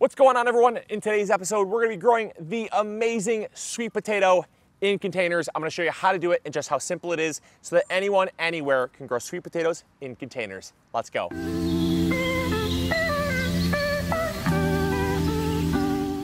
What's going on, everyone? In today's episode, we're gonna be growing the amazing sweet potato in containers. I'm gonna show you how to do it and just how simple it is so that anyone, anywhere can grow sweet potatoes in containers. Let's go.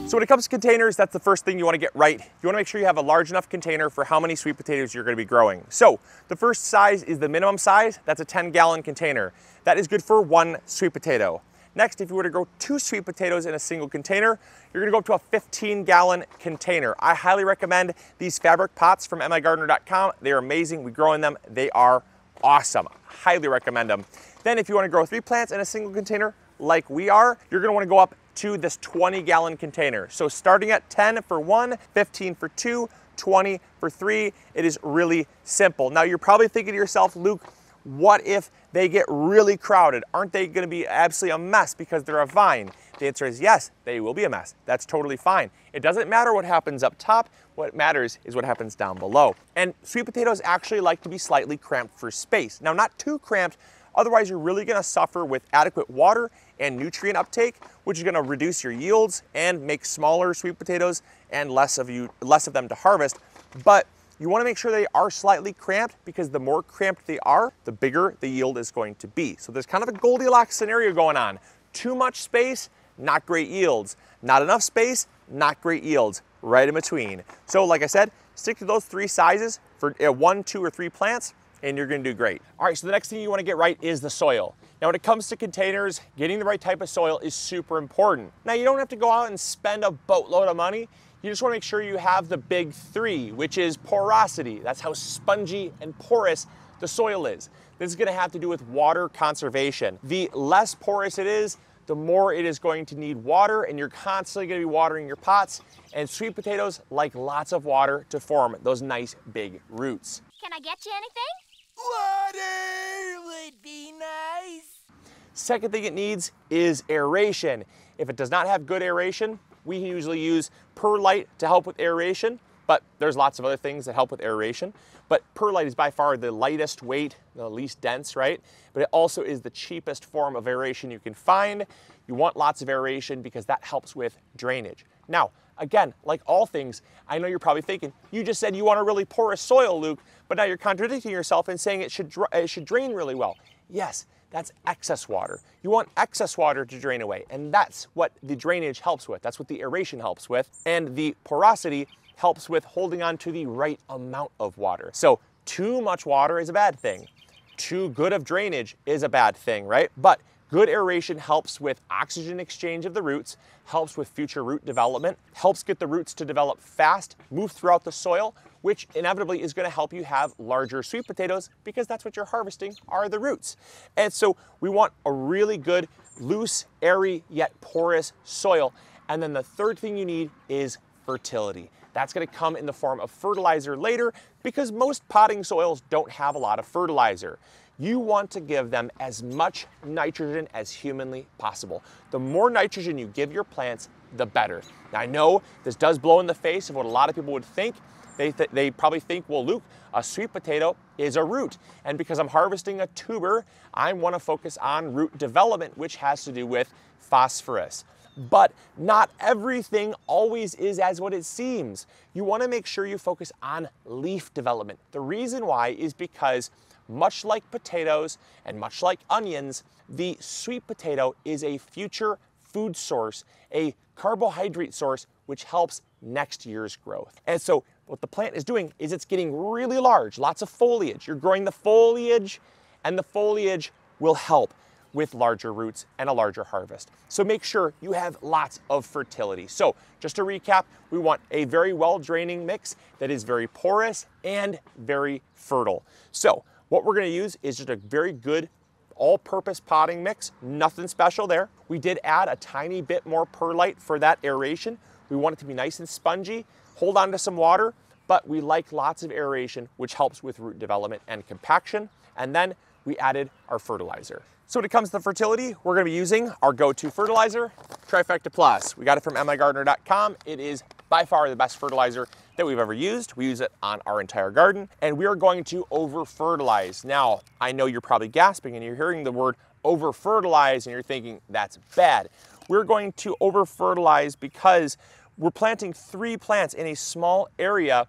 So when it comes to containers, that's the first thing you wanna get right. You wanna make sure you have a large enough container for how many sweet potatoes you're gonna be growing. So the first size is the minimum size. That's a 10-gallon container. That is good for 1 sweet potato. Next, if you were to grow 2 sweet potatoes in a single container, you're gonna go up to a 15-gallon container. I highly recommend these fabric pots from MIgardener.com. They're amazing. We grow in them. They are awesome. Highly recommend them. Then if you wanna grow 3 plants in a single container, like we are, you're gonna wanna go up to this 20-gallon container. So starting at 10 for 1, 15 for 2, 20 for 3, it is really simple. Now you're probably thinking to yourself, Luke, what if they get really crowded? Aren't they gonna be absolutely a mess because they're a vine? The answer is yes, they will be a mess. That's totally fine. It doesn't matter what happens up top. What matters is what happens down below. And sweet potatoes actually like to be slightly cramped for space. Now, not too cramped, otherwise you're really gonna suffer with adequate water and nutrient uptake, which is gonna reduce your yields and make smaller sweet potatoes and less of them to harvest. But you wanna make sure they are slightly cramped, because the more cramped they are, the bigger the yield is going to be. So there's kind of a Goldilocks scenario going on. Too much space, not great yields. Not enough space, not great yields. Right in between. So like I said, stick to those 3 sizes for 1, 2, or 3 plants, and you're gonna do great. All right, so the next thing you wanna get right is the soil. Now when it comes to containers, getting the right type of soil is super important. Now you don't have to go out and spend a boatload of money. You just wanna make sure you have the big 3, which is porosity. That's how spongy and porous the soil is. This is gonna have to do with water conservation. The less porous it is, the more it is going to need water, and you're constantly gonna be watering your pots. And sweet potatoes like lots of water to form those nice big roots. Can I get you anything? Water would be nice. Second thing it needs is aeration. If it does not have good aeration, we usually use perlite to help with aeration, but there's lots of other things that help with aeration. But perlite is by far the lightest weight, the least dense, right? But it also is the cheapest form of aeration you can find. You want lots of aeration because that helps with drainage. Now, again, like all things, I know you're probably thinking, you just said you want a really porous soil, Luke, but now you're contradicting yourself and saying it should drain really well. Yes, that's excess water. You want excess water to drain away, and that's what the drainage helps with. That's what the aeration helps with, and the porosity helps with holding on to the right amount of water. So too much water is a bad thing. Too good of drainage is a bad thing, right? But good aeration helps with oxygen exchange of the roots, helps with future root development, helps get the roots to develop fast, move throughout the soil, which inevitably is gonna help you have larger sweet potatoes, because that's what you're harvesting are the roots. And so we want a really good, loose, airy, yet porous soil. And then the third thing you need is fertility. That's gonna come in the form of fertilizer later, because most potting soils don't have a lot of fertilizer. You want to give them as much nitrogen as humanly possible. The more nitrogen you give your plants, the better. Now I know this does blow in the face of what a lot of people would think. They probably think, well, Luke, a sweet potato is a root. And because I'm harvesting a tuber, I wanna focus on root development, which has to do with phosphorus. But not everything always is as what it seems. You wanna make sure you focus on leaf development. The reason why is because much like potatoes and much like onions, the sweet potato is a future food source, a carbohydrate source, which helps next year's growth. And so what the plant is doing is it's getting really large, lots of foliage. You're growing the foliage, and the foliage will help with larger roots and a larger harvest. So make sure you have lots of fertility. So just to recap, we want a very well draining mix that is very porous and very fertile. So what we're gonna use is just a very good all-purpose potting mix, nothing special there. We did add a tiny bit more perlite for that aeration. We want it to be nice and spongy, hold on to some water, but we like lots of aeration, which helps with root development and compaction. And then we added our fertilizer. So when it comes to fertility, we're gonna be using our go-to fertilizer, Trifecta Plus. We got it from MIgardener.com. It is by far the best fertilizer that we've ever used. We use it on our entire garden, and we are going to over-fertilize. Now, I know you're probably gasping and you're hearing the word over-fertilize and you're thinking that's bad. we're going to over-fertilize because we're planting 3 plants in a small area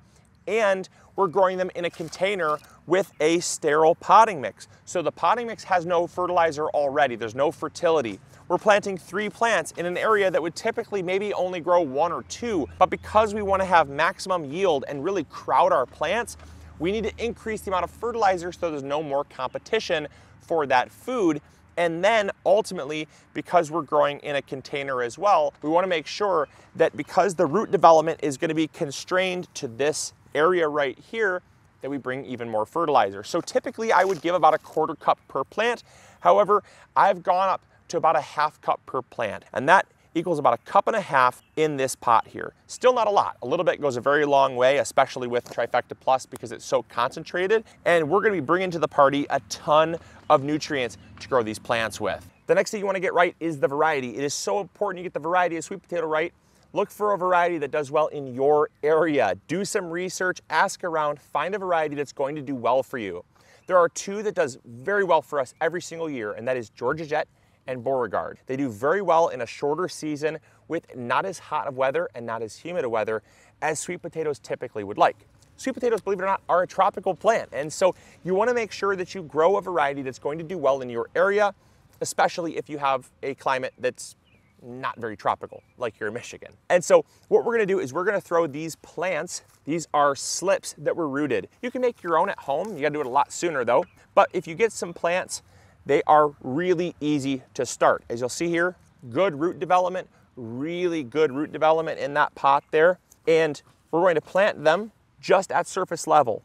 and we're growing them in a container with a sterile potting mix. So the potting mix has no fertilizer already, there's no fertility. We're planting 3 plants in an area that would typically maybe only grow 1 or 2, but because we want to have maximum yield and really crowd our plants, we need to increase the amount of fertilizer so there's no more competition for that food. And then ultimately, because we're growing in a container as well, we want to make sure that because the root development is going to be constrained to this area right here, that we bring even more fertilizer. So typically I would give about a 1/4 cup per plant. However, I've gone up to about a 1/2 cup per plant, and that equals about 1.5 cups in this pot here. Still not a lot. A little bit goes a very long way, especially with Trifecta Plus because it's so concentrated, and we're gonna be bringing to the party a ton of nutrients to grow these plants with. The next thing you wanna get right is the variety. It is so important you get the variety of sweet potato right. Look for a variety that does well in your area. Do some research, ask around, find a variety that's going to do well for you. There are 2 that does very well for us every single year, and that is Georgia Jet and Beauregard. They do very well in a shorter season with not as hot of weather and not as humid of weather as sweet potatoes typically would like. Sweet potatoes, believe it or not, are a tropical plant, and so you want to make sure that you grow a variety that's going to do well in your area, especially if you have a climate that's not very tropical, like here in Michigan. And so what we're gonna do is we're gonna throw these plants, these are slips that were rooted. You can make your own at home, you gotta do it a lot sooner though, but if you get some plants, they are really easy to start. As you'll see here, good root development, really good root development in that pot there. And we're going to plant them just at surface level.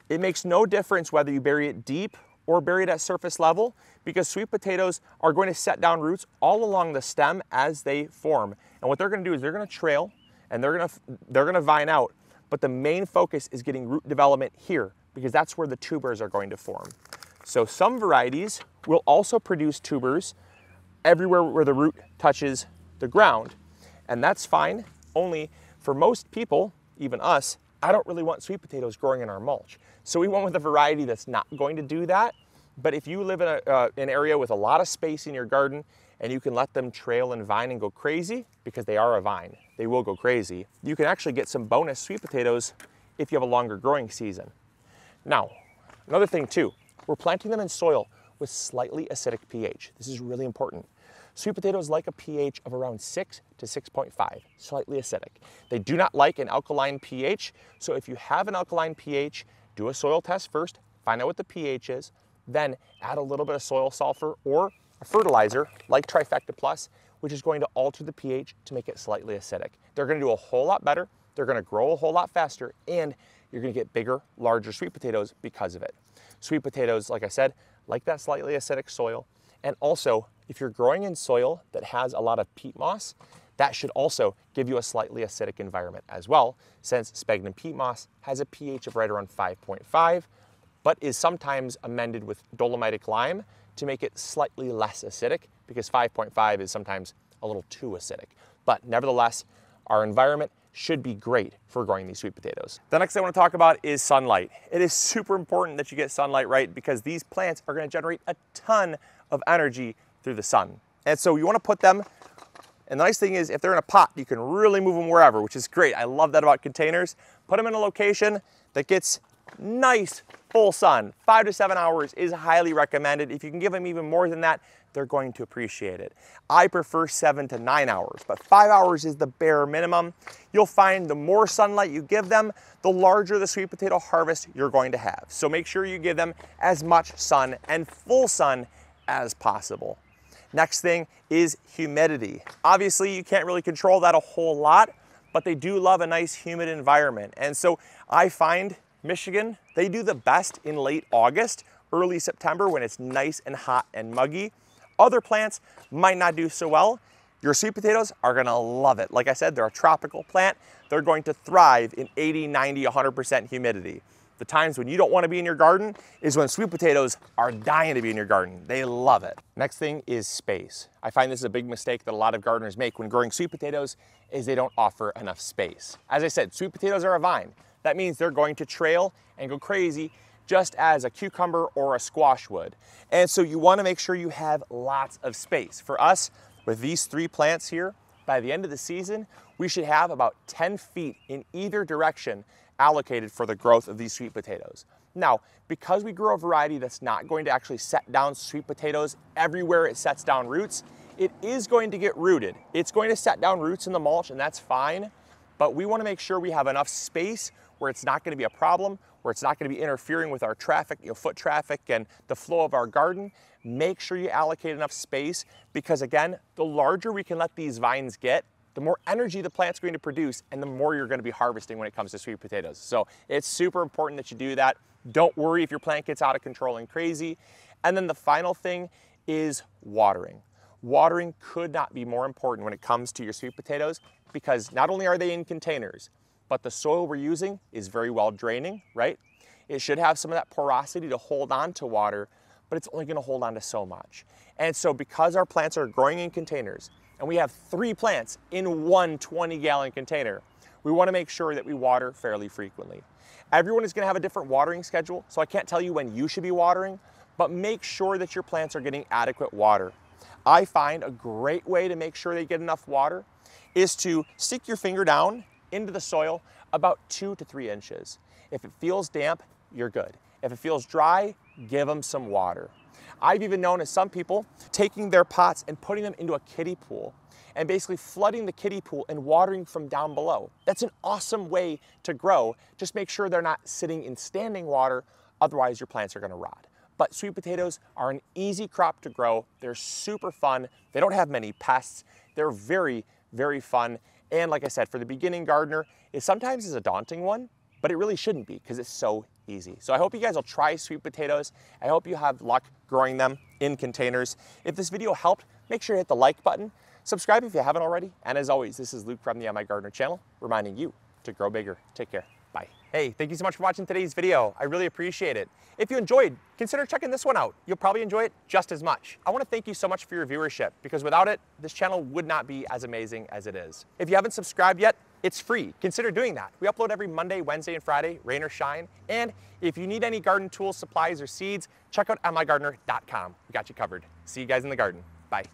It makes no difference whether you bury it deep or bury it at surface level because sweet potatoes are going to set down roots all along the stem as they form. And what they're gonna do is they're gonna trail and they're gonna vine out, but the main focus is getting root development here because that's where the tubers are going to form. So some varieties will also produce tubers everywhere where the root touches the ground. And that's fine, only for most people, even us, I don't really want sweet potatoes growing in our mulch. So we went with a variety that's not going to do that. But if you live in an area with a lot of space in your garden and you can let them trail and vine and go crazy, because they are a vine, they will go crazy, you can actually get some bonus sweet potatoes if you have a longer growing season. Now, another thing too, we're planting them in soil with slightly acidic pH. This is really important. Sweet potatoes like a pH of around 6 to 6.5, slightly acidic. They do not like an alkaline pH, so if you have an alkaline pH, do a soil test first, find out what the pH is, then add a little bit of soil sulfur or a fertilizer like Trifecta Plus, which is going to alter the pH to make it slightly acidic. They're gonna do a whole lot better, they're gonna grow a whole lot faster, and you're gonna get bigger, larger sweet potatoes because of it. Sweet potatoes, like I said, like that slightly acidic soil. And also, if you're growing in soil that has a lot of peat moss, that should also give you a slightly acidic environment as well, since sphagnum peat moss has a pH of right around 5.5, but is sometimes amended with dolomitic lime to make it slightly less acidic, because 5.5 is sometimes a little too acidic. But nevertheless, our environment should be great for growing these sweet potatoes. The next thing I want to talk about is sunlight. It is super important that you get sunlight right because these plants are going to generate a ton of energy through the sun. And so you want to put them, and the nice thing is if they're in a pot, you can really move them wherever, which is great. I love that about containers. Put them in a location that gets nice full sun. 5 to 7 hours is highly recommended. If you can give them even more than that, they're going to appreciate it. I prefer 7 to 9 hours, but 5 hours is the bare minimum. You'll find the more sunlight you give them, the larger the sweet potato harvest you're going to have. So make sure you give them as much sun and full sun as possible. Next thing is humidity. Obviously, you can't really control that a whole lot, but they do love a nice humid environment. And so I find Michigan, they do the best in late August, early September when it's nice and hot and muggy. Other plants might not do so well. Your sweet potatoes are gonna love it. Like I said, they're a tropical plant. They're going to thrive in 80, 90, 100% humidity. The times when you don't want to be in your garden is when sweet potatoes are dying to be in your garden. They love it. Next thing is space. I find this is a big mistake that a lot of gardeners make when growing sweet potatoes is they don't offer enough space. As I said, sweet potatoes are a vine. That means they're going to trail and go crazy just as a cucumber or a squash would. And so you want to make sure you have lots of space. For us, With these 3 plants here, by the end of the season, we should have about 10 feet in either direction allocated for the growth of these sweet potatoes. Now, because we grow a variety that's not going to actually set down sweet potatoes everywhere it sets down roots, it is going to get rooted. It's going to set down roots in the mulch, and that's fine, but we want to make sure we have enough space where it's not going to be a problem, where it's not going to be interfering with our traffic, foot traffic and the flow of our garden. Make sure you allocate enough space because, again, the larger we can let these vines get, the more energy the plant's going to produce and the more you're going to be harvesting when it comes to sweet potatoes. So it's super important that you do that. Don't worry if your plant gets out of control and crazy. And then the final thing is watering. Watering could not be more important when it comes to your sweet potatoes because not only are they in containers, but the soil we're using is very well draining, right? It should have some of that porosity to hold on to water, but it's only going to hold on to so much. And so because our plants are growing in containers and we have 3 plants in one 20-gallon container, we want to make sure that we water fairly frequently. Everyone is going to have a different watering schedule, so I can't tell you when you should be watering, but make sure that your plants are getting adequate water. I find a great way to make sure they get enough water is to stick your finger down into the soil about 2 to 3 inches. If it feels damp, you're good. If it feels dry, give them some water. I've even known as some people taking their pots and putting them into a kiddie pool and basically flooding the kiddie pool and watering from down below. That's an awesome way to grow. Just make sure they're not sitting in standing water, otherwise your plants are gonna rot. But sweet potatoes are an easy crop to grow. They're super fun. They don't have many pests. They're very, very fun. And like I said, for the beginning gardener, it sometimes is a daunting one, but it really shouldn't be because it's so easy. So I hope you guys will try sweet potatoes. I hope you have luck growing them in containers. If this video helped, make sure to hit the like button. Subscribe if you haven't already. And as always, this is Luke from the MIgardener channel, reminding you to grow bigger. Take care. Bye. Hey, thank you so much for watching today's video. I really appreciate it. If you enjoyed, consider checking this one out. You'll probably enjoy it just as much. I want to thank you so much for your viewership because without it, this channel would not be as amazing as it is. If you haven't subscribed yet, it's free. Consider doing that. We upload every Monday, Wednesday, and Friday, rain or shine. And if you need any garden tools, supplies, or seeds, check out MIgardener.com. We got you covered. See you guys in the garden. Bye.